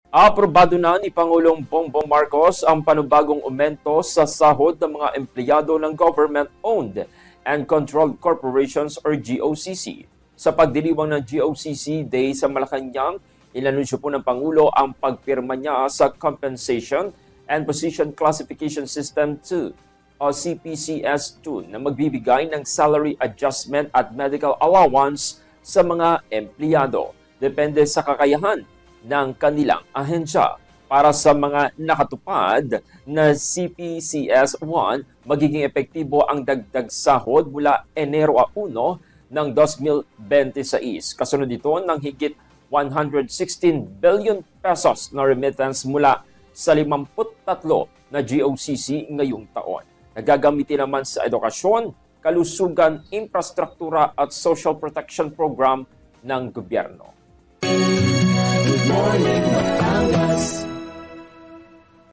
Aprobado na ni Pangulong Bongbong Marcos ang panibagong aumento sa sahod ng mga empleyado ng government-owned and controlled corporations or GOCC. Sa pagdiriwang ng GOCC Day sa Malacanang, inanunsyo po ng Pangulo ang pagpirma niya sa Compensation and Position Classification System 2 o CPCS2 na magbibigay ng salary adjustment at medical allowance sa mga empleyado. Depende sa kakayahan ng kanilang ahensya. Para sa mga nakatupad na CPCS1, magiging epektibo ang dagdag sahod mula Enero 1 ng 2026. Kasunod ito ng higit 116 billion pesos na remittance mula sa 53 na GOCC ngayong taon. Nagagamitin naman sa edukasyon, kalusugan, infrastruktura at social protection program ng gobyerno. Good morning,